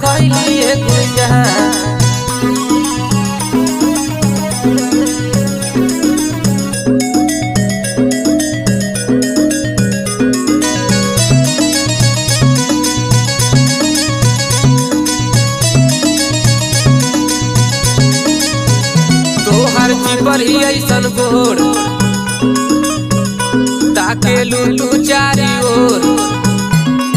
कहली गुंजा तोहर जीपर ही ऐसन गोड़ ताके लू चारी ओर